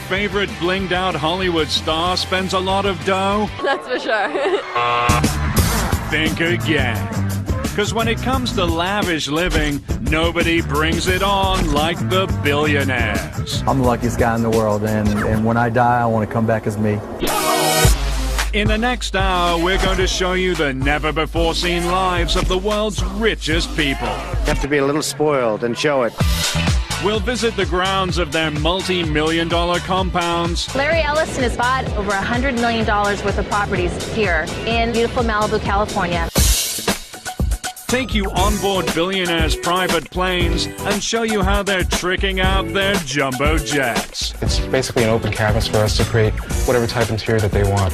favorite blinged-out Hollywood star spends a lot of dough? That's for sure. Think again. Because when it comes to lavish living, nobody brings it on like the billionaires. I'm the luckiest guy in the world, and when I die, I want to come back as me. In the next hour, we're going to show you the never-before-seen lives of the world's richest people. You have to be a little spoiled and show it. We'll visit the grounds of their multi-million-dollar compounds. Larry Ellison has bought over $100 million worth of properties here in beautiful Malibu, California. Take you on board billionaires' private planes and show you how they're tricking out their jumbo jets. It's basically an open canvas for us to create whatever type of interior that they want.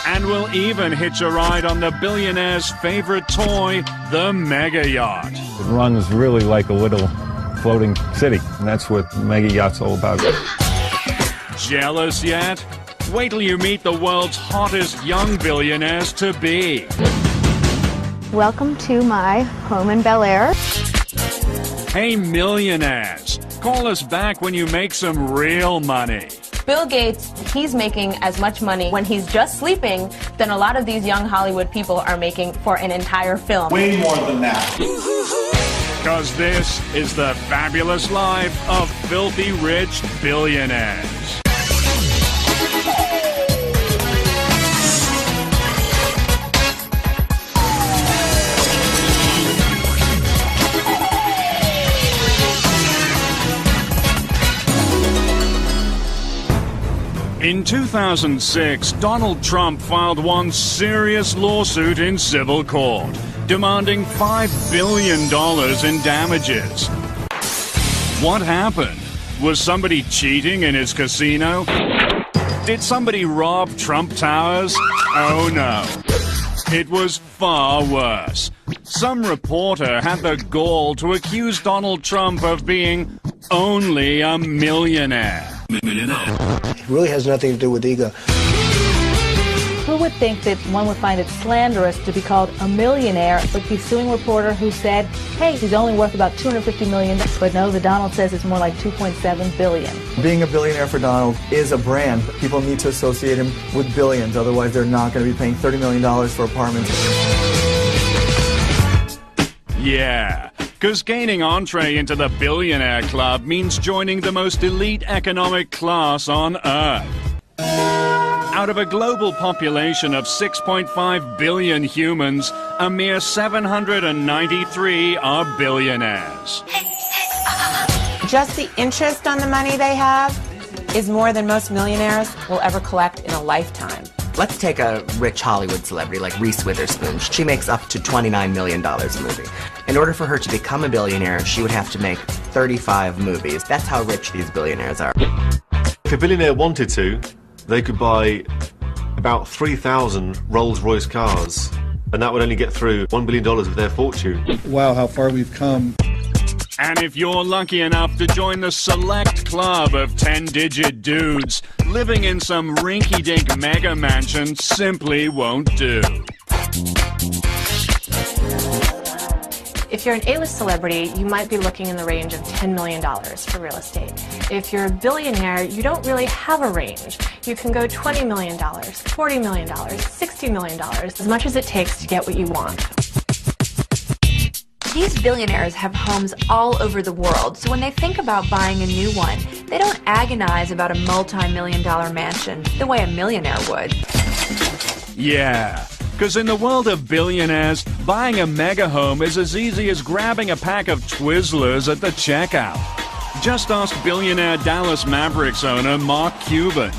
And we'll even hitch a ride on the billionaire's favorite toy, the mega yacht. It runs really like a little floating city, and that's what mega yacht's all about. Jealous yet? Wait till you meet the world's hottest young billionaires to be. Welcome to my home in Bel Air. Hey, millionaires, call us back when you make some real money. Bill Gates, he's making as much money when he's just sleeping than a lot of these young Hollywood people are making for an entire film. Way more than that. Because this is the fabulous life of filthy rich billionaires. In 2006, Donald Trump filed one serious lawsuit in civil court, demanding $5 billion in damages. What happened? Was somebody cheating in his casino? Did somebody rob Trump Towers? Oh no. It was far worse. Some reporter had the gall to accuse Donald Trump of being only a millionaire. It really has nothing to do with ego. Who would think that one would find it slanderous to be called a millionaire, but be suing a reporter who said, hey, he's only worth about $250 million, but no, the Donald says it's more like $2.7 billion. Being a billionaire for Donald is a brand. People need to associate him with billions, otherwise they're not going to be paying $30 million for apartments. Yeah, because gaining entree into the billionaire club means joining the most elite economic class on Earth. Out of a global population of 6.5 billion humans, a mere 793 are billionaires. Just the interest on the money they have is more than most millionaires will ever collect in a lifetime. Let's take a rich Hollywood celebrity like Reese Witherspoon. She makes up to $29 million a movie. In order for her to become a billionaire, she would have to make 35 movies. That's how rich these billionaires are. If a billionaire wanted to, they could buy about 3,000 Rolls-Royce cars, and that would only get through $1 billion of their fortune. Wow, how far we've come. And if you're lucky enough to join the select club of 10-digit dudes, living in some rinky-dink mega mansion simply won't do. If you're an A-list celebrity, you might be looking in the range of $10 million for real estate. If you're a billionaire, you don't really have a range. You can go $20 million, $40 million, $60 million, as much as it takes to get what you want. These billionaires have homes all over the world, so when they think about buying a new one, they don't agonize about a multi-million-dollar mansion the way a millionaire would. Yeah, because in the world of billionaires, buying a mega home is as easy as grabbing a pack of Twizzlers at the checkout. Just ask billionaire Dallas Mavericks owner Mark Cuban.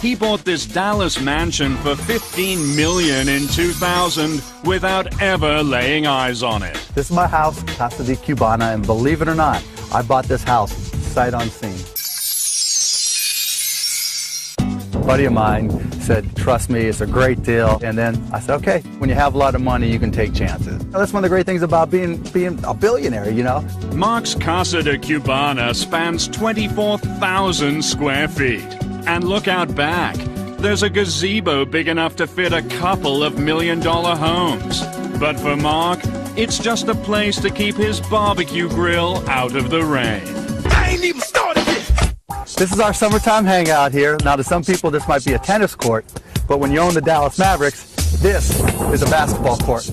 He bought this Dallas mansion for $15 million in 2000 without ever laying eyes on it. This is my house, Casa de Cubana, and believe it or not, I bought this house sight unseen. A buddy of mine said, trust me, it's a great deal. And then I said, okay, when you have a lot of money, you can take chances. That's one of the great things about being a billionaire, you know? Mark's Casa de Cubana spans 24,000 square feet. And look out back. There's a gazebo big enough to fit a couple of million-dollar homes. But for Mark, it's just a place to keep his barbecue grill out of the rain. I ain't even started yet. This is our summertime hangout here. Now, to some people, this might be a tennis court, but when you own the Dallas Mavericks, this is a basketball court.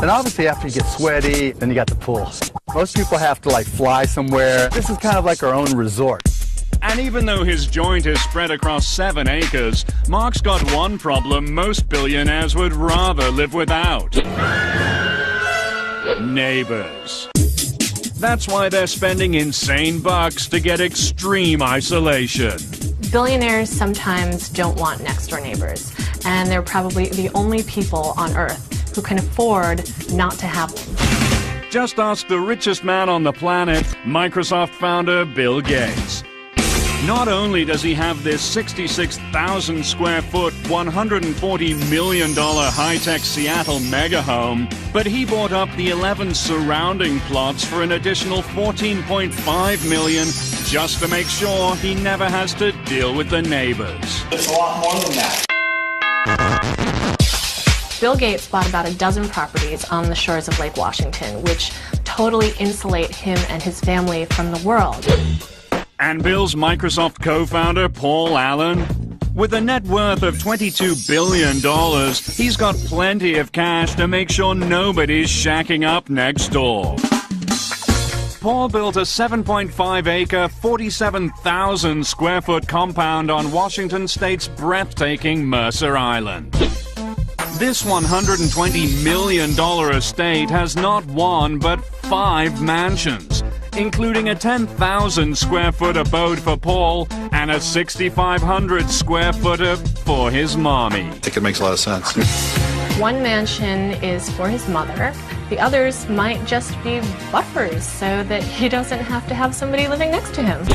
And obviously, after you get sweaty, then you got the pool. Most people have to fly somewhere. This is kind of like our own resort. And even though his joint is spread across 7 acres, Mark's got one problem most billionaires would rather live without. Neighbors. That's why they're spending insane bucks to get extreme isolation. Billionaires sometimes don't want next-door neighbors, and they're probably the only people on Earth who can afford not to have them. Just ask the richest man on the planet, Microsoft founder Bill Gates. Not only does he have this 66,000 square foot, $140 million high-tech Seattle mega home, but he bought up the 11 surrounding plots for an additional $14.5 million just to make sure he never has to deal with the neighbors. It's a lot more than that. Bill Gates bought about a dozen properties on the shores of Lake Washington, which totally insulate him and his family from the world. And Bill's Microsoft co-founder, Paul Allen, with a net worth of $22 billion, he's got plenty of cash to make sure nobody's shacking up next door. Paul built a 7.5-acre, 47,000 square foot compound on Washington State's breathtaking Mercer Island. This $120 million estate has not one but 5 mansions, including a 10,000 square foot abode for Paul and a 6,500 square footer for his mommy. I think it makes a lot of sense. One mansion is for his mother. The others might just be buffers so that he doesn't have to have somebody living next to him.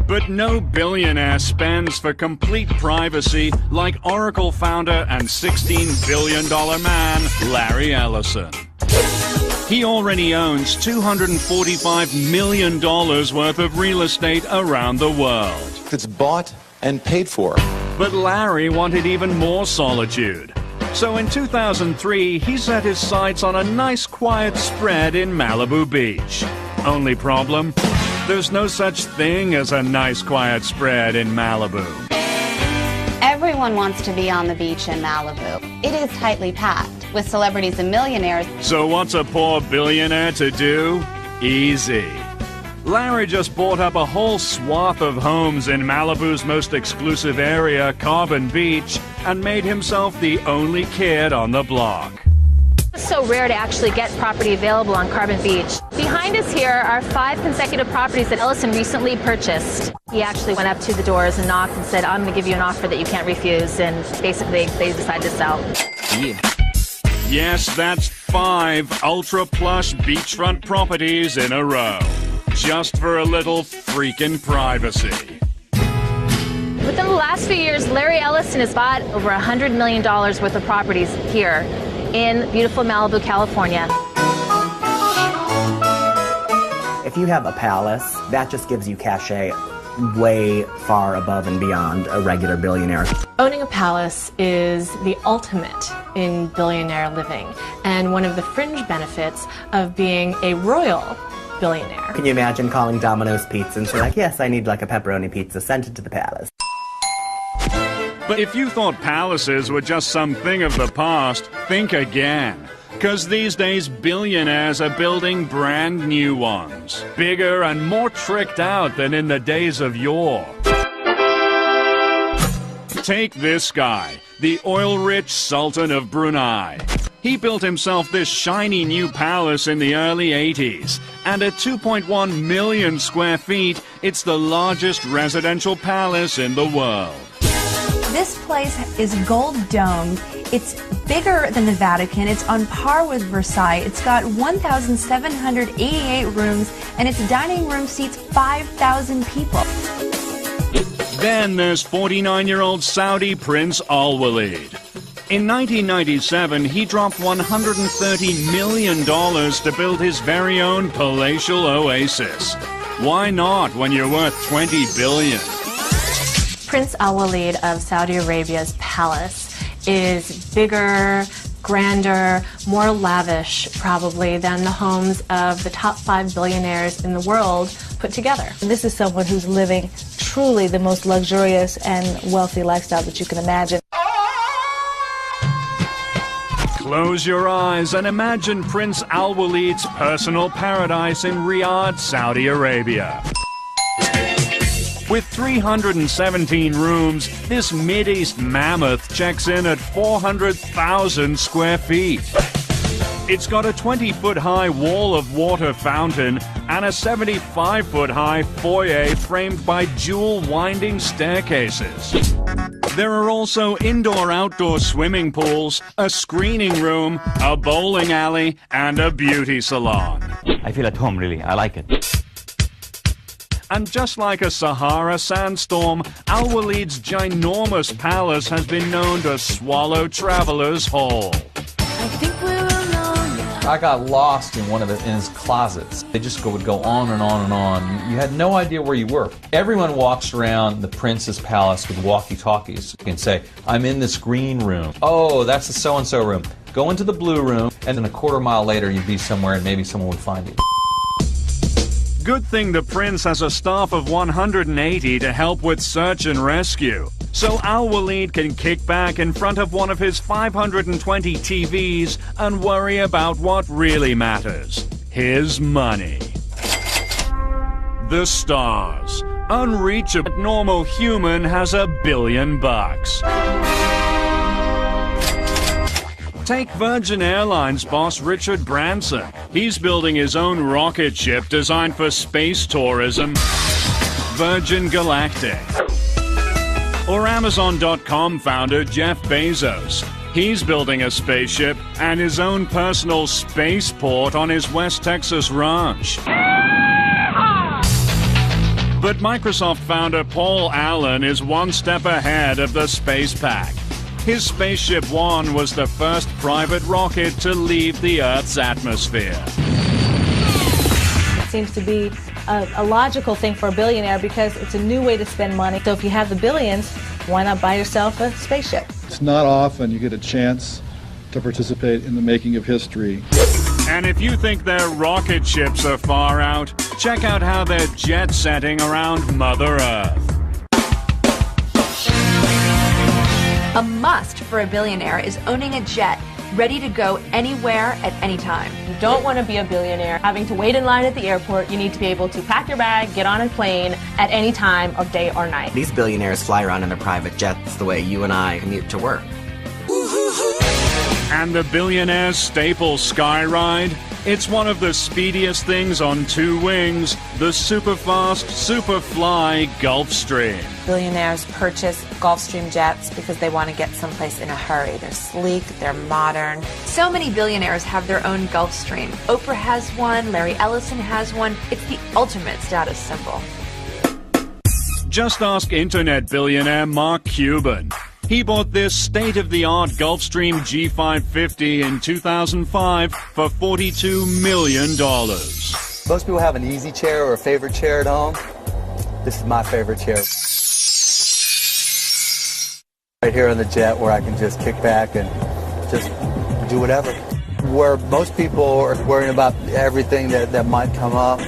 But no billionaire spends for complete privacy like Oracle founder and $16 billion man Larry Ellison. He already owns $245 million worth of real estate around the world. It's bought and paid for. But Larry wanted even more solitude. So in 2003, he set his sights on a nice quiet spread in Malibu Beach. Only problem? There's no such thing as a nice quiet spread in Malibu. Everyone wants to be on the beach in Malibu. It is tightly packed with celebrities and millionaires. So what's a poor billionaire to do? Easy. Larry just bought up a whole swath of homes in Malibu's most exclusive area, Carbon Beach, and made himself the only kid on the block. It's so rare to actually get property available on Carbon Beach. Behind us here are 5 consecutive properties that Ellison recently purchased. He actually went up to the doors and knocked and said, "I'm going to give you an offer that you can't refuse," and basically they decided to sell. Yeah. Yes, that's 5 ultra-plush beachfront properties in a row, just for a little freaking privacy. Within the last few years, Larry Ellison has bought over $100 million worth of properties here in beautiful Malibu, California. If you have a palace, that just gives you cachet way far above and beyond a regular billionaire. Owning a palace is the ultimate in billionaire living, and one of the fringe benefits of being a royal billionaire. Can you imagine calling Domino's Pizza and say, like, yes, I need like a pepperoni pizza, sent it to the palace? But if you thought palaces were just some thing of the past, think again. Because these days, billionaires are building brand new ones. Bigger and more tricked out than in the days of yore. Take this guy, the oil-rich Sultan of Brunei. He built himself this shiny new palace in the early 80s. And at 2.1 million square feet, it's the largest residential palace in the world. This place is gold-domed. It's bigger than the Vatican. It's on par with Versailles. It's got 1,788 rooms, and its dining room seats 5,000 people. Then there's 49-year-old Saudi Prince Al Walid. In 1997, he dropped $130 million to build his very own palatial oasis. Why not when you're worth $20 billion? Prince Al Walid of Saudi Arabia's palace is bigger, grander, more lavish probably than the homes of the top 5 billionaires in the world put together. And this is someone who's living truly the most luxurious and wealthy lifestyle that you can imagine. Close your eyes and imagine Prince Al Waleed's personal paradise in Riyadh, Saudi Arabia. With 317 rooms, this Mideast mammoth checks in at 400,000 square feet. It's got a 20-foot-high wall of water fountain and a 75-foot-high foyer framed by dual winding staircases. There are also indoor-outdoor swimming pools, a screening room, a bowling alley, and a beauty salon. I feel at home, really. I like it. And just like a Sahara sandstorm, Al Waleed's ginormous palace has been known to swallow travelers whole. I got lost in one of his closets. They just would go on and on and on. You had no idea where you were. Everyone walks around the prince's palace with walkie-talkies and say, I'm in this green room. Oh, that's the so-and-so room. Go into the blue room, and then a quarter mile later you'd be somewhere and maybe someone would find you. Good thing the prince has a staff of 180 to help with search and rescue. So Al Waleed can kick back in front of one of his 520 TVs and worry about what really matters. His money. The stars. Unreachable normal human has $1 billion. Take Virgin Airlines boss Richard Branson. He's building his own rocket ship designed for space tourism, Virgin Galactic. Or Amazon.com founder Jeff Bezos. He's building a spaceship and his own personal spaceport on his West Texas ranch. But Microsoft founder Paul Allen is one step ahead of the space pack. His Spaceship One was the first private rocket to leave the Earth's atmosphere. It seems to be a logical thing for a billionaire because it's a new way to spend money. So if you have the billions, why not buy yourself a spaceship? It's not often you get a chance to participate in the making of history. And if you think their rocket ships are far out, check out how they're jet setting around Mother Earth. A must for a billionaire is owning a jet, ready to go anywhere at any time. You don't want to be a billionaire having to wait in line at the airport. You need to be able to pack your bag, get on a plane at any time of day or night. These billionaires fly around in their private jets the way you and I commute to work. And the Billionaires staple sky ride? It's one of the speediest things on two wings, the super-fast, super-fly Gulfstream. Billionaires purchase Gulfstream jets because they want to get someplace in a hurry. They're sleek, they're modern. So many billionaires have their own Gulfstream. Oprah has one, Larry Ellison has one. It's the ultimate status symbol. Just ask internet billionaire Mark Cuban. He bought this state-of-the-art Gulfstream G550 in 2005 for $42 million. Most people have an easy chair or a favorite chair at home. This is my favorite chair. Right here on the jet where I can just kick back and just do whatever. Where most people are worrying about everything that might come up,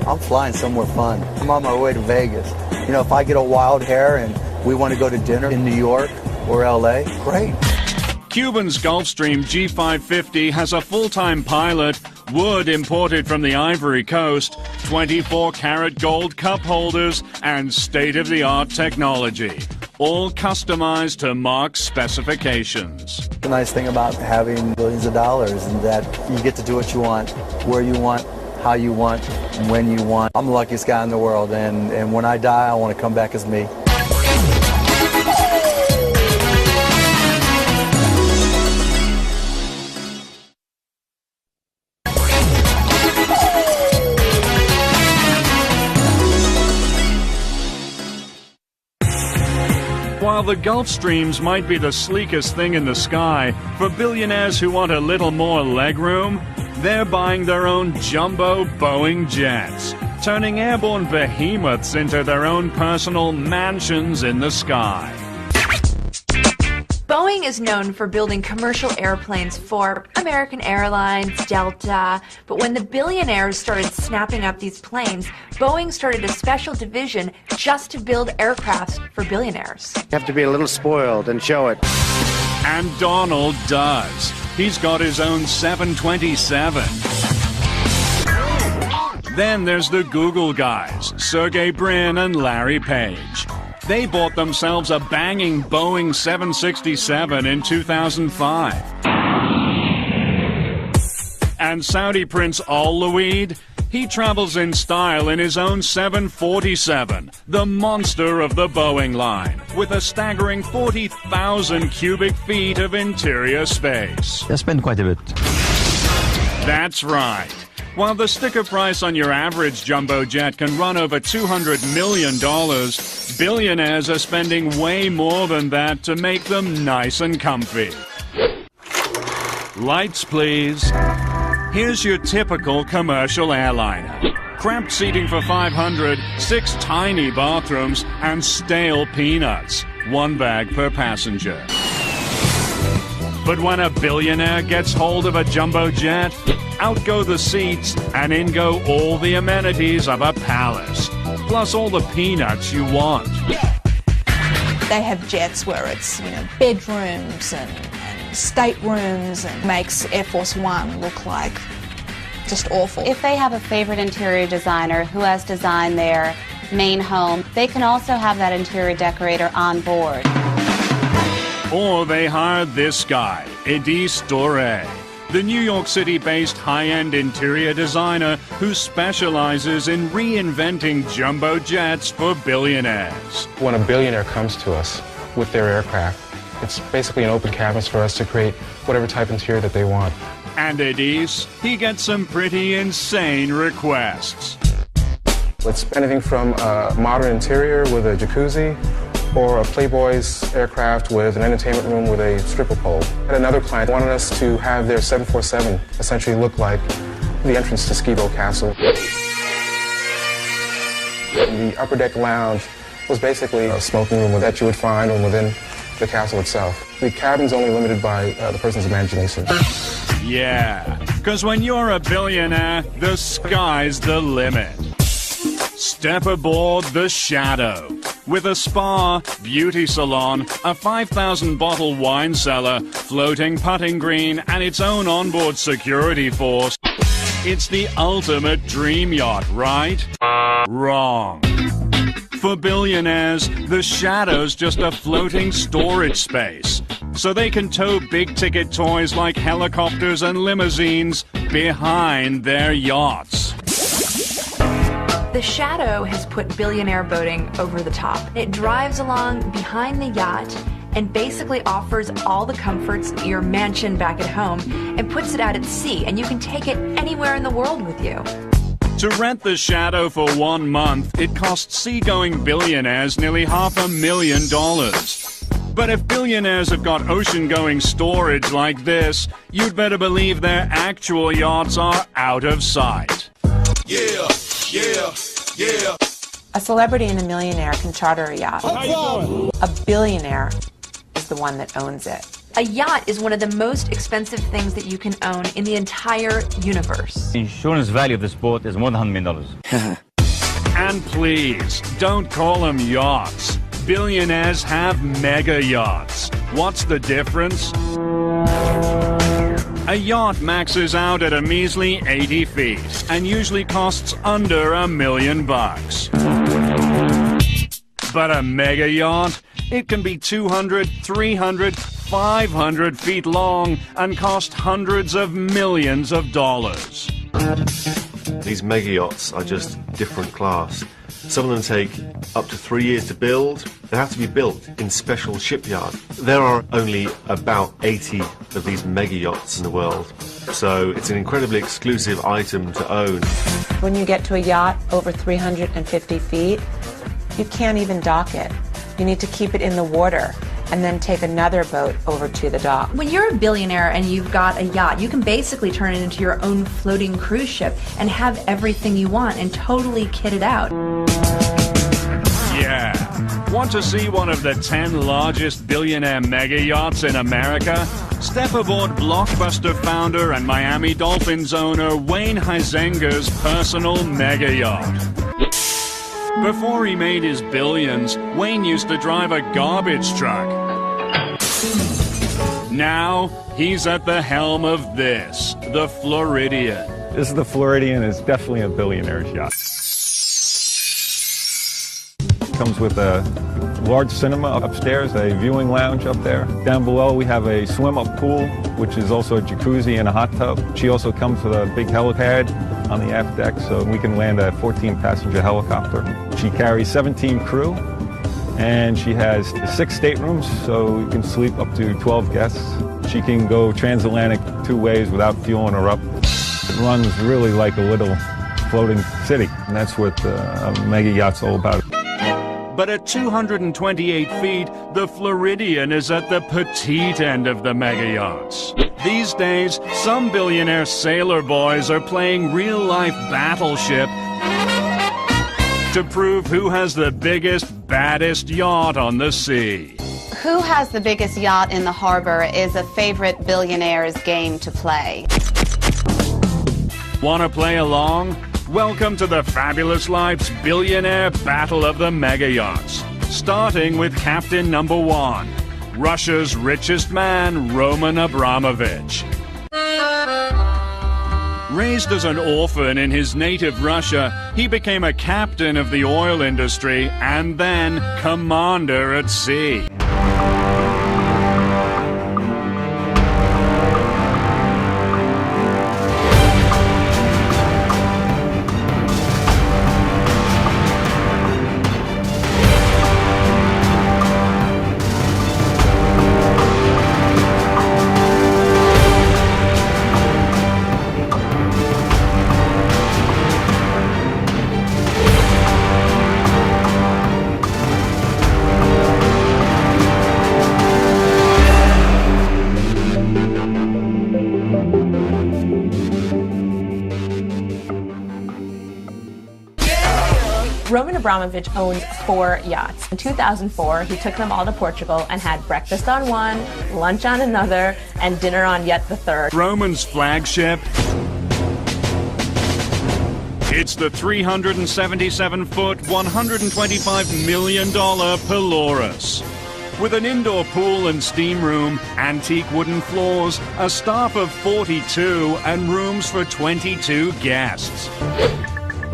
I'm flying somewhere fun. I'm on my way to Vegas. You know, if I get a wild hair and we want to go to dinner in New York or LA, great. Cuban's Gulfstream G550 has a full-time pilot, wood imported from the Ivory Coast, 24-karat gold cup holders, and state-of-the-art technology, all customized to Mark's specifications. The nice thing about having billions of dollars is that you get to do what you want, where you want, how you want, when you want. I'm the luckiest guy in the world, and when I die, I want to come back as me. While the Gulfstreams might be the sleekest thing in the sky, for billionaires who want a little more legroom, they're buying their own jumbo Boeing jets, turning airborne behemoths into their own personal mansions in the sky. Boeing is known for building commercial airplanes for American Airlines, Delta, but when the billionaires started snapping up these planes, Boeing started a special division just to build aircrafts for billionaires. You have to be a little spoiled and show it. And Donald does. He's got his own 727. Then there's the Google guys, Sergey Brin and Larry Page. They bought themselves a banging Boeing 767 in 2005. And Saudi Prince Al Luaid, he travels in style in his own 747, the monster of the Boeing line, with a staggering 40,000 cubic feet of interior space. I spend quite a bit. That's right. While the sticker price on your average jumbo jet can run over $200 million, billionaires are spending way more than that to make them nice and comfy. Lights, please. Here's your typical commercial airliner. Cramped seating for 500, 6 tiny bathrooms, and stale peanuts. 1 bag per passenger. But when a billionaire gets hold of a jumbo jet, out go the seats, and in go all the amenities of a palace, plus all the peanuts you want. They have jets where it's, bedrooms and staterooms, and makes Air Force One look like just awful. If they have a favorite interior designer who has designed their main home, they can also have that interior decorator on board. Or they hired this guy, Edis Doré, the New York City-based high-end interior designer who specializes in reinventing jumbo jets for billionaires. When a billionaire comes to us with their aircraft, it's basically an open canvas for us to create whatever type interior that they want. And Edis, he gets some pretty insane requests. It's anything from a modern interior with a jacuzzi, or a Playboy's aircraft with an entertainment room with a stripper pole. And another client wanted us to have their 747 essentially look like the entrance to Skibo Castle. And the upper deck lounge was basically a smoking room that you would find within the castle itself. The cabin's only limited by the person's imagination. Yeah, because when you're a billionaire, the sky's the limit. Step aboard the Shadow. With a spa, beauty salon, a 5,000-bottle wine cellar, floating putting green, and its own onboard security force. It's the ultimate dream yacht, right? Wrong. For billionaires, the Shadow's just a floating storage space, so they can tow big-ticket toys like helicopters and limousines behind their yachts. The Shadow has put billionaire boating over the top. It drives along behind the yacht and basically offers all the comforts of your mansion back at home and puts it out at sea, and you can take it anywhere in the world with you. To rent the Shadow for 1 month, it costs seagoing billionaires nearly $500,000. But if billionaires have got ocean-going storage like this, you'd better believe their actual yachts are out of sight. Yeah. A celebrity and a millionaire can charter a yacht. A billionaire is the one that owns it. A yacht is one of the most expensive things that you can own in the entire universe. The insurance value of this boat is more than $100 million. And please, don't call them yachts. Billionaires have mega yachts. What's the difference? A yacht maxes out at a measly 80 feet and usually costs under $1 million. But a mega yacht, it can be 200, 300, 500 feet long and cost hundreds of millions of dollars. These mega yachts are just different class. Some of them take up to 3 years to build. They have to be built in special shipyards. There are only about 80 of these mega yachts in the world, so it's an incredibly exclusive item to own. When you get to a yacht over 350 feet, you can't even dock it. You need to keep it in the water and then take another boat over to the dock. When you're a billionaire and you've got a yacht, you can basically turn it into your own floating cruise ship and have everything you want and totally kit it out. Yeah, Want to see one of the 10 largest billionaire mega yachts in America? Step aboard blockbuster founder and Miami Dolphins owner Wayne Huizenga's personal mega yacht. Before he made his billions, Wayne used to drive a garbage truck. Now, he's at the helm of this, the Floridian. This is the Floridian. It's definitely a billionaire's yacht. Comes with a large cinema upstairs, a viewing lounge up there. Down below we have a swim-up pool, which is also a jacuzzi and a hot tub. She also comes with a big helipad on the aft deck, so we can land a 14-passenger helicopter. She carries 17 crew, and she has 6 staterooms, so you can sleep up to 12 guests. She can go transatlantic 2 ways without fueling her up. It runs really like a little floating city, and that's what a mega yacht's all about. But at 228 feet, the Floridian is at the petite end of the mega yachts. These days, some billionaire sailor boys are playing real-life battleship to prove who has the biggest, baddest yacht on the sea. Who has the biggest yacht in the harbor is a favorite billionaire's game to play. Want to play along? Welcome to the Fabulous Life's Billionaire Battle of the Mega Yachts. Starting with Captain Number 1, Russia's richest man, Roman Abramovich. Raised as an orphan in his native Russia, he became a captain of the oil industry and then commander at sea. Roman Abramovich owns 4 yachts. In 2004, he took them all to Portugal and had breakfast on one, lunch on another, and dinner on yet the third. Roman's flagship? It's the 377-foot, $125 million Polaris. With an indoor pool and steam room, antique wooden floors, a staff of 42, and rooms for 22 guests.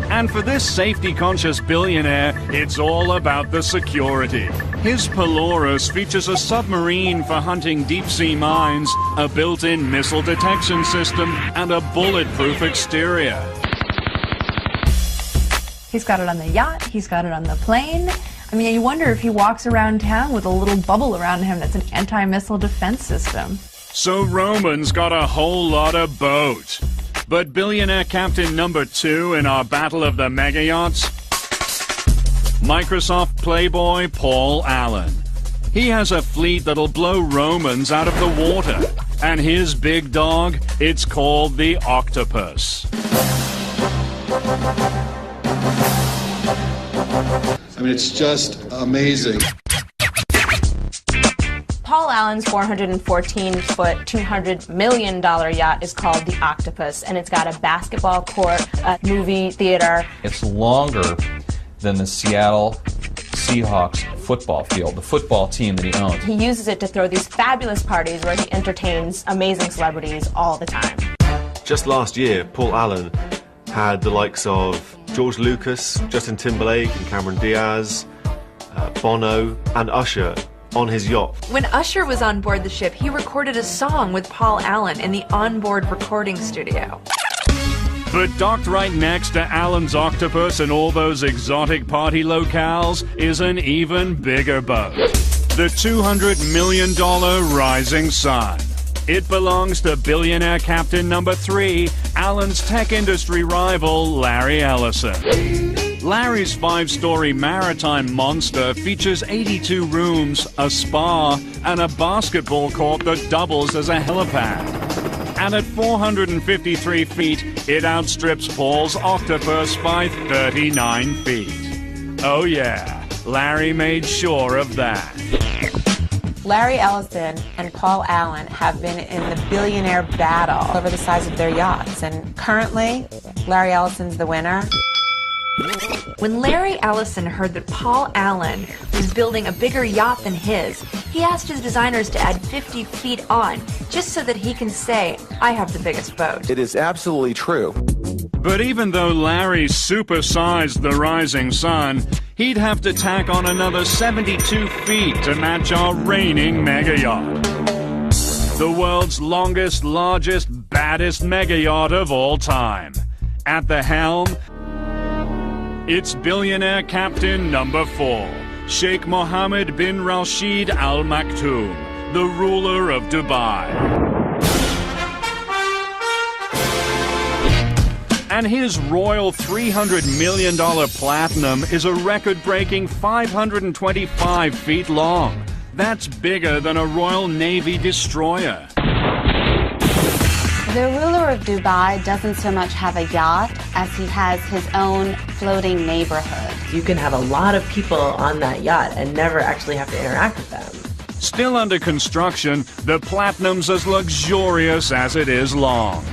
And for this safety-conscious billionaire, it's all about the security. His Polaris features a submarine for hunting deep-sea mines, a built-in missile detection system, and a bulletproof exterior. He's got it on the yacht, he's got it on the plane. I mean, you wonder if he walks around town with a little bubble around him that's an anti-missile defense system. So Roman's got a whole lot of boat. But billionaire captain number 2 in our battle of the mega yachts? Microsoft playboy Paul Allen. He has a fleet that'll blow Romans out of the water. And his big dog, it's called the Octopus. I mean, it's just amazing. Paul Allen's 414-foot, $200 million yacht is called the Octopus, and it's got a basketball court, a movie theater. It's longer than the Seattle Seahawks football field, the football team that he owns. He uses it to throw these fabulous parties where he entertains amazing celebrities all the time. Just last year, Paul Allen had the likes of George Lucas, Justin Timberlake and Cameron Diaz, Bono and Usher on his yacht. When Usher was on board the ship, he recorded a song with Paul Allen in the onboard recording studio. But docked right next to Allen's Octopus and all those exotic party locales is an even bigger boat. The $200 million Rising Sun. It belongs to billionaire captain number 3, Allen's tech industry rival, Larry Ellison. Larry's 5-story maritime monster features 82 rooms, a spa, and a basketball court that doubles as a helipad. And at 453 feet, it outstrips Paul's Octopus by 39 feet. Oh yeah, Larry made sure of that. Larry Ellison and Paul Allen have been in the billionaire battle over the size of their yachts, and currently, Larry Ellison's the winner. When Larry Ellison heard that Paul Allen was building a bigger yacht than his, he asked his designers to add 50 feet on, just so that he can say, I have the biggest boat. It is absolutely true. But even though Larry supersized the Rising Sun, he'd have to tack on another 72 feet to match our reigning mega yacht. The world's longest, largest, baddest mega yacht of all time. At the helm, it's billionaire captain number 4, Sheikh Mohammed bin Rashid Al Maktoum, the ruler of Dubai. And his royal $300 million Platinum is a record-breaking 525 feet long. That's bigger than a Royal Navy destroyer. The ruler of Dubai doesn't so much have a yacht as he has his own floating neighborhood. You can have a lot of people on that yacht and never actually have to interact with them. Still under construction, the Platinum's as luxurious as it is long.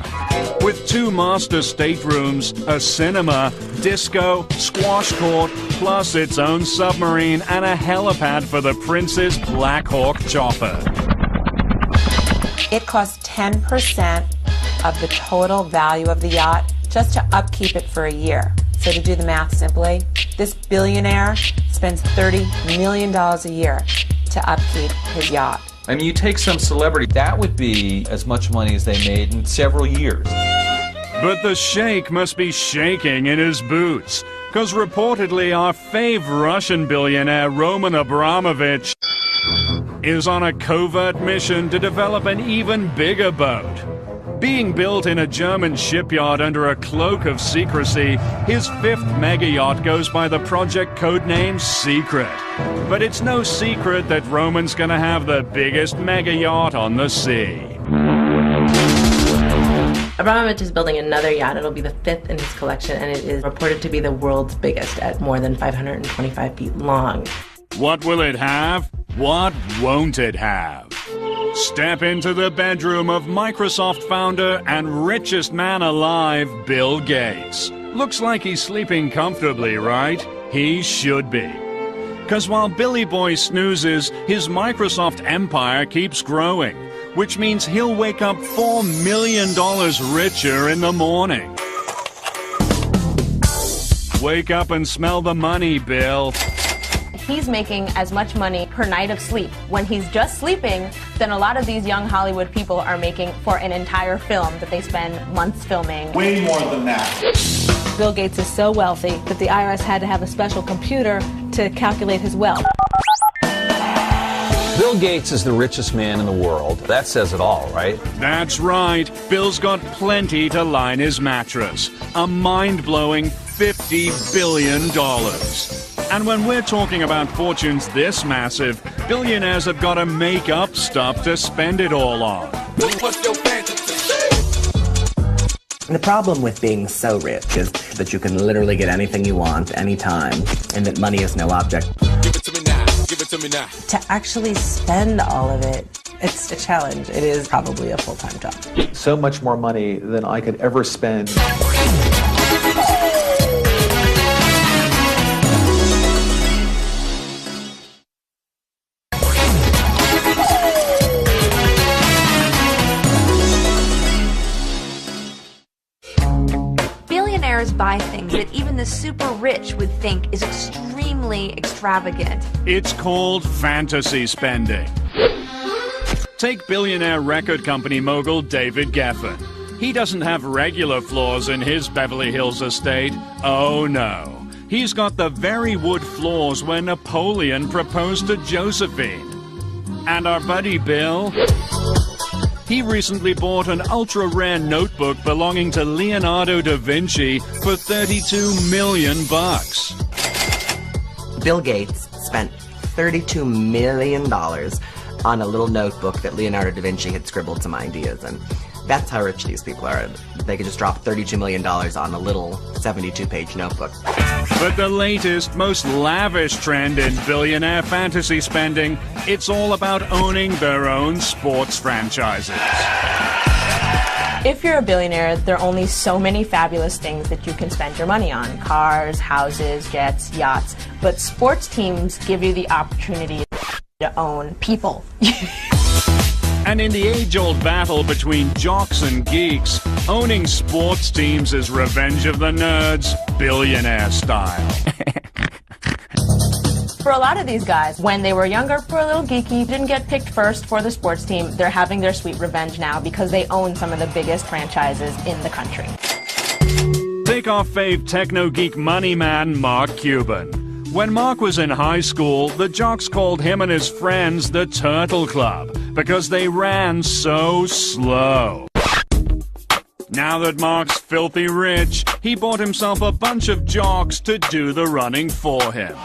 With 2 master staterooms, a cinema, disco, squash court, plus its own submarine and a helipad for the Prince's Black Hawk chopper. It costs 10% of the total value of the yacht just to upkeep it for a year. So to do the math simply, this billionaire spends $30 million a year to upkeep his yacht. I mean, you take some celebrity, that would be as much money as they made in several years. But the sheikh must be shaking in his boots, because reportedly our fave Russian billionaire Roman Abramovich is on a covert mission to develop an even bigger boat. Being built in a German shipyard under a cloak of secrecy, his 5th mega yacht goes by the project codename Secret. But it's no secret that Roman's gonna have the biggest mega yacht on the sea. Abramovich is building another yacht. It'll be the 5th in his collection, and it is reported to be the world's biggest at more than 525 feet long. What will it have? What won't it have? Step into the bedroom of Microsoft founder and richest man alive, Bill Gates. Looks like he's sleeping comfortably, right? He should be. 'Cause while Billy Boy snoozes, his Microsoft empire keeps growing, which means he'll wake up $4 million richer in the morning. Wake up and smell the money, Bill. He's making as much money per night of sleep when he's just sleeping than a lot of these young Hollywood people are making for an entire film that they spend months filming. Way more than that. Bill Gates is so wealthy that the IRS had to have a special computer to calculate his wealth. Bill Gates is the richest man in the world. That says it all, right? That's right. Bill's got plenty to line his mattress. A mind-blowing $50 billion. And when we're talking about fortunes this massive, billionaires have got to make up stuff to spend it all on. The problem with being so rich is that you can literally get anything you want, anytime, and that money is no object. Give it to me now. Give it to me now. To actually spend all of it, it's a challenge. It is probably a full-time job. So much more money than I could ever spend. Billionaires buy things that even the super rich would think is extremely extravagant. It's called fantasy spending. Take billionaire record company mogul David Geffen. He doesn't have regular floors in his Beverly Hills estate. Oh no. He's got the very wood floors where Napoleon proposed to Josephine. And our buddy Bill? He recently bought an ultra-rare notebook belonging to Leonardo da Vinci for $32 million. Bill Gates spent $32 million on a little notebook that Leonardo da Vinci had scribbled some ideas in. That's how rich these people are. They could just drop $32 million on a little 72-page notebook. But the latest, most lavish trend in billionaire fantasy spending, it's all about owning their own sports franchises. If you're a billionaire, there are only so many fabulous things that you can spend your money on. Cars, houses, jets, yachts. But sports teams give you the opportunity to own people. And in the age-old battle between jocks and geeks, owning sports teams is revenge of the nerds, billionaire style. For a lot of these guys, when they were younger, for a little geeky, didn't get picked first for the sports team, they're having their sweet revenge now because they own some of the biggest franchises in the country. Take our fave techno-geek money man, Mark Cuban. When Mark was in high school, the jocks called him and his friends the Turtle Club because they ran so slow. Now that Mark's filthy rich, he bought himself a bunch of jocks to do the running for him.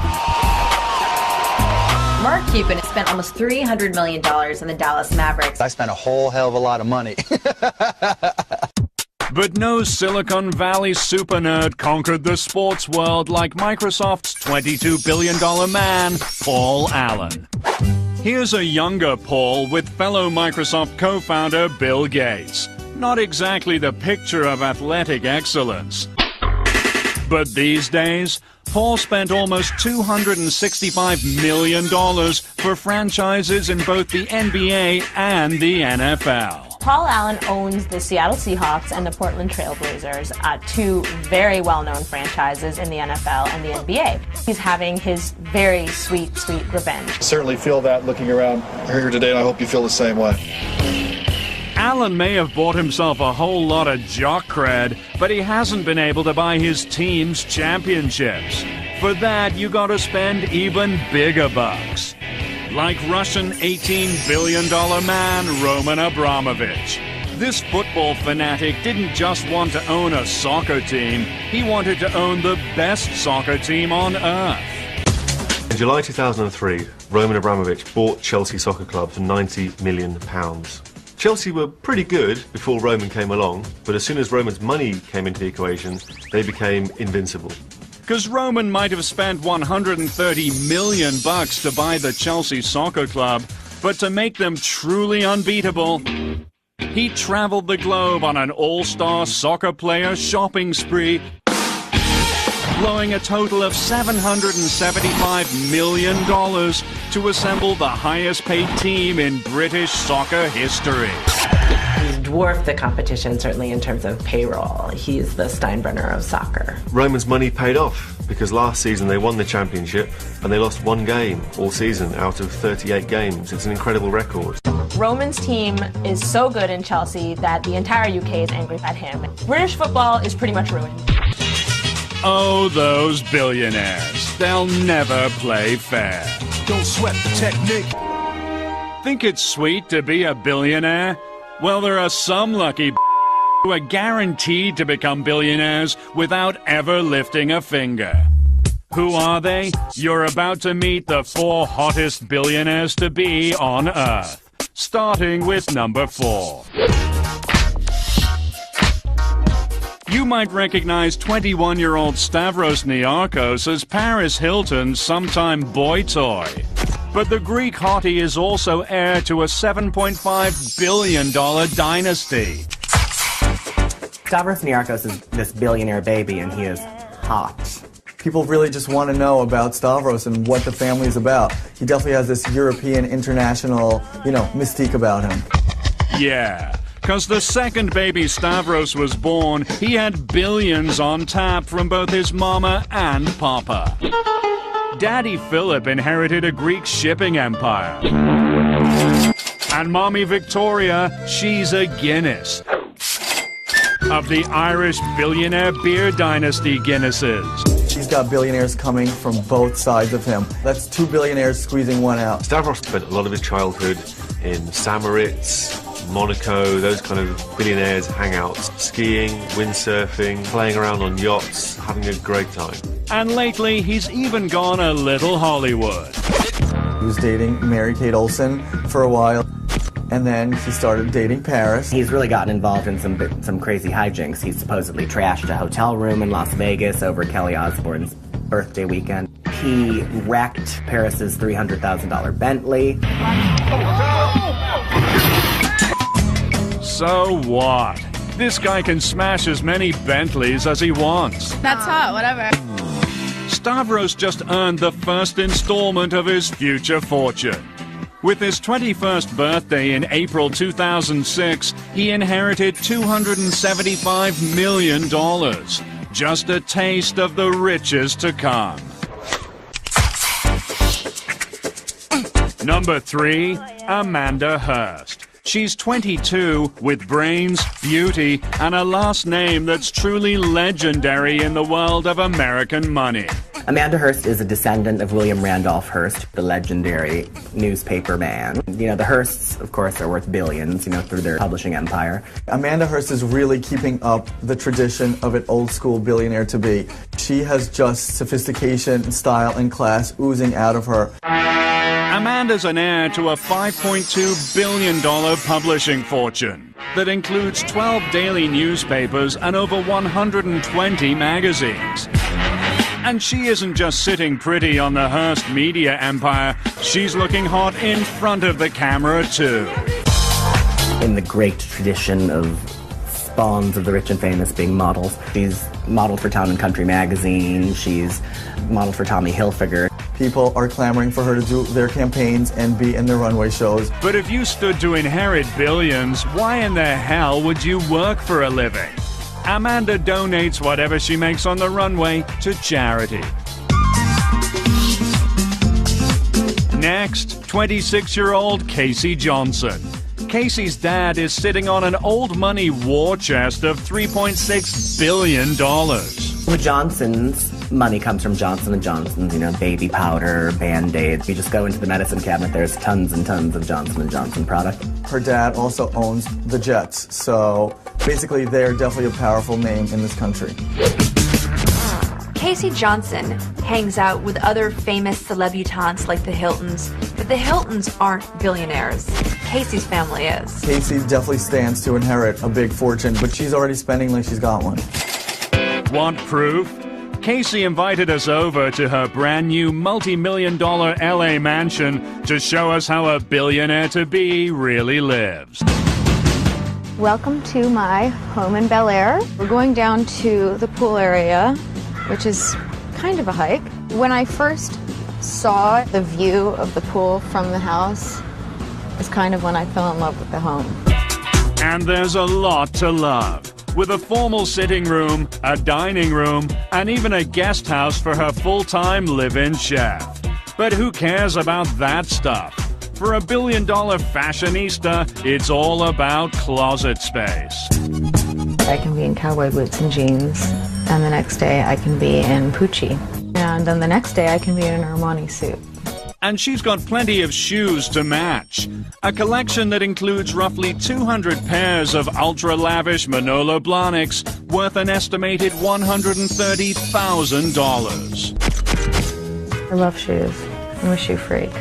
Mark Cuban spent almost $300 million in the Dallas Mavericks. I spent a whole hell of a lot of money. But no Silicon Valley super nerd conquered the sports world like Microsoft's $22 billion man, Paul Allen. Here's a younger Paul with fellow Microsoft co-founder Bill Gates. Not exactly the picture of athletic excellence. But these days, Paul spent almost $265 million for franchises in both the NBA and the NFL. Paul Allen owns the Seattle Seahawks and the Portland Trail Blazers, two very well-known franchises in the NFL and the NBA. He's having his very sweet, sweet revenge. I certainly feel that looking around here today, and I hope you feel the same way. Allen may have bought himself a whole lot of jock cred, but he hasn't been able to buy his team's championships. For that, you gotta spend even bigger bucks. Like Russian $18 billion man Roman Abramovich. This football fanatic didn't just want to own a soccer team, he wanted to own the best soccer team on earth. In July 2003, Roman Abramovich bought Chelsea Soccer Club for £90 million. Chelsea were pretty good before Roman came along, but as soon as Roman's money came into the equation, they became invincible. Because Roman might have spent $130 million to buy the Chelsea Soccer Club, but to make them truly unbeatable, he traveled the globe on an all-star soccer player shopping spree, blowing a total of $775 million to assemble the highest-paid team in British soccer history. He's dwarfed the competition, certainly in terms of payroll. He's the Steinbrenner of soccer. Roman's money paid off because last season they won the championship and they lost one game all season out of 38 games. It's an incredible record. Roman's team is so good in Chelsea that the entire UK is angry at him. British football is pretty much ruined. Oh, those billionaires. They'll never play fair. Don't sweat the technique. Think it's sweet to be a billionaire? Well, there are some lucky who are guaranteed to become billionaires without ever lifting a finger. Who are they? You're about to meet the 4 hottest billionaires to be on Earth. Starting with number 4. You might recognize 21-year-old Stavros Niarchos as Paris Hilton's sometime boy toy. But the Greek hottie is also heir to a $7.5 billion dynasty. Stavros Niarchos is this billionaire baby, and he is hot. People really just want to know about Stavros and what the family is about. He definitely has this European, international, mystique about him. Yeah. Because the second baby Stavros was born, he had billions on tap from both his mama and papa. Daddy Philip inherited a Greek shipping empire. And Mommy Victoria, she's a Guinness. Of the Irish billionaire beer dynasty Guinnesses. She's got billionaires coming from both sides of him. That's 2 billionaires squeezing one out. Stavros spent a lot of his childhood in Samoritz, Monaco, those kind of billionaires' hangouts, skiing, windsurfing, playing around on yachts, having a great time. And lately, he's even gone a little Hollywood. He was dating Mary-Kate Olsen for a while. and then he started dating Paris. He's really gotten involved in some crazy hijinks. He supposedly trashed a hotel room in Las Vegas over Kelly Osbourne's birthday weekend. He wrecked Paris's $300,000 Bentley. So what? This guy can smash as many Bentleys as he wants. That's hot, whatever. Stavros just earned the first installment of his future fortune. With his 21st birthday in April 2006, he inherited $275 million. Just a taste of the riches to come. Number 3, Amanda Hearst. She's 22, with brains, beauty, and a last name that's truly legendary in the world of American money. Amanda Hearst is a descendant of William Randolph Hearst, the legendary newspaper man. You know, the Hearsts, of course, are worth billions, through their publishing empire. Amanda Hearst is really keeping up the tradition of an old-school billionaire-to-be. She has just sophistication, style, and class oozing out of her. Amanda's an heir to a $5.2 billion publishing fortune that includes 12 daily newspapers and over 120 magazines. And she isn't just sitting pretty on the Hearst media empire, she's looking hot in front of the camera too. In the great tradition of spawns of the rich and famous being models, she's modeled for Town & Country magazine, she's modeled for Tommy Hilfiger. People are clamoring for her to do their campaigns and be in their runway shows. But if you stood to inherit billions, why in the hell would you work for a living? Amanda donates whatever she makes on the runway to charity. Next, 26-year-old Casey Johnson. Casey's dad is sitting on an old money war chest of $3.6 billion. The Johnsons' money comes from Johnson & Johnson's, baby powder, Band-Aids. You just go into the medicine cabinet, there's tons and tons of Johnson & Johnson product. Her dad also owns the Jets, so basically they're definitely a powerful name in this country. Casey Johnson hangs out with other famous celebutantes like the Hiltons, but the Hiltons aren't billionaires. Casey's family is. Casey definitely stands to inherit a big fortune, but she's already spending like she's got one. Want proof? Casey invited us over to her brand new multi-million-dollar LA mansion to show us how a billionaire-to-be really lives. Welcome to my home in Bel Air. We're going down to the pool area, which is kind of a hike. When I first saw the view of the pool from the house, is kind of when I fell in love with the home. And there's a lot to love. With a formal sitting room, a dining room, and even a guest house for her full-time live-in chef. But who cares about that stuff? For a billion-dollar fashionista, it's all about closet space. I can be in cowboy boots and jeans, and the next day I can be in Pucci. And then the next day I can be in an Armani suit. And she's got plenty of shoes to match. A collection that includes roughly 200 pairs of ultra-lavish Manolo Blahniks worth an estimated $130,000. I love shoes. I'm a shoe freak.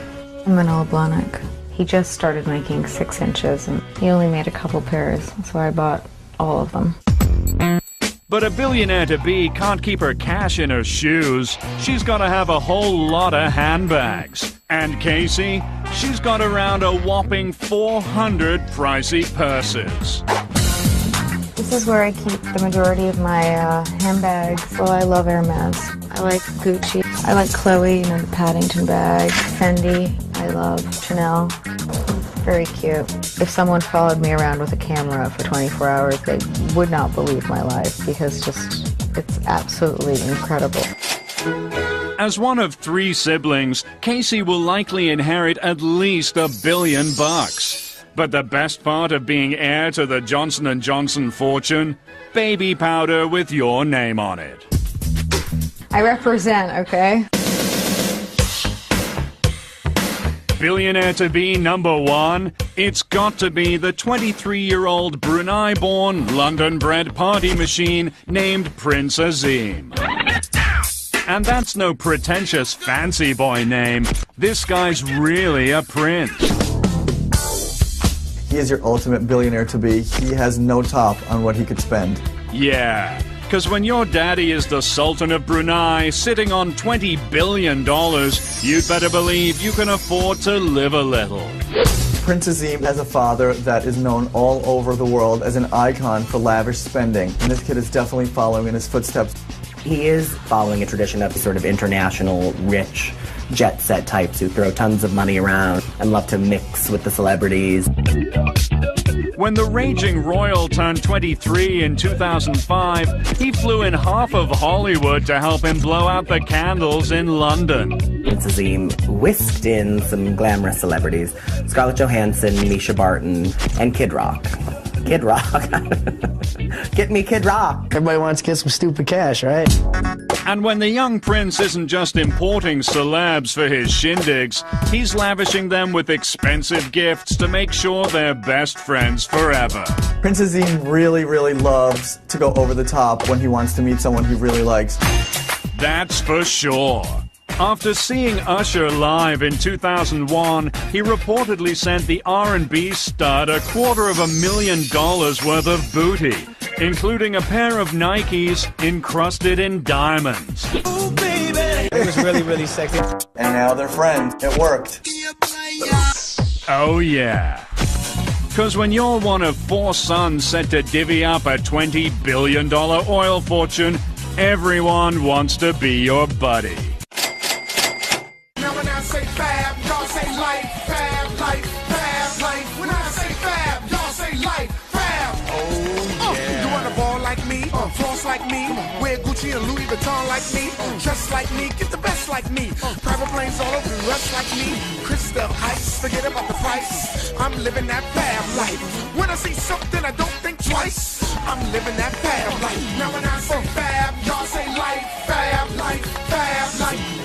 Manolo Blahnik. He just started making 6 inches, and he only made a couple pairs, so I bought all of them. But a billionaire-to-be can't keep her cash in her shoes. She's got to have a whole lot of handbags. And Casey, she's got around a whopping 400 pricey purses. This is where I keep the majority of my handbags. Well, I love Hermes. I like Gucci. I like Chloe, the Paddington bag. Fendi. I love Chanel. Very cute. If someone followed me around with a camera for 24 hours, they would not believe my life because it's absolutely incredible. As one of 3 siblings, Casey will likely inherit at least $1 billion. But the best part of being heir to the Johnson & Johnson fortune? Baby powder with your name on it. I represent, okay? Billionaire-to-be number 1, it's got to be the 23-year-old Brunei-born, London-bred party machine named Prince Azim. And that's no pretentious fancy boy name. This guy's really a prince. He is your ultimate billionaire-to-be. He has no top on what he could spend. Yeah, because when your daddy is the Sultan of Brunei, sitting on $20 billion, you'd better believe you can afford to live a little. Prince Azim has a father that is known all over the world as an icon for lavish spending, and this kid is definitely following in his footsteps. He is following a tradition of sort of international, rich, jet-set types who throw tons of money around and love to mix with the celebrities. When the raging royal turned 23 in 2005, he flew in half of Hollywood to help him blow out the candles in London. Prince Azim whisked in some glamorous celebrities: Scarlett Johansson, Misha Barton, and Kid Rock. Kid Rock. Get me Kid Rock. Everybody wants to get some stupid cash, right? And when the young prince isn't just importing celebs for his shindigs, he's lavishing them with expensive gifts to make sure they're best friends forever. Prince Azim really, really loves to go over the top when he wants to meet someone he really likes. That's for sure. After seeing Usher live in 2001, he reportedly sent the R&B stud $250,000 worth of booty, including a pair of Nikes encrusted in diamonds. Ooh, baby. It was really, really sexy. And now they're friends. It worked. Oh yeah. Because when you're one of 4 sons set to divvy up a $20 billion oil fortune, everyone wants to be your buddy. Say fab, y'all say life, fab, life, fab, life. When I say fab, y'all say life, fab. Oh, yeah. You wanna ball like me, floss like me, wear Gucci and Louis Vuitton like me, dress like me, get the best like me, private planes all over the rest like me, crystal heights, forget about the price. I'm living that fab life. When I see something, I don't think twice. I'm living that fab life. Now when I say fab, y'all say life, fab, life, fab, life.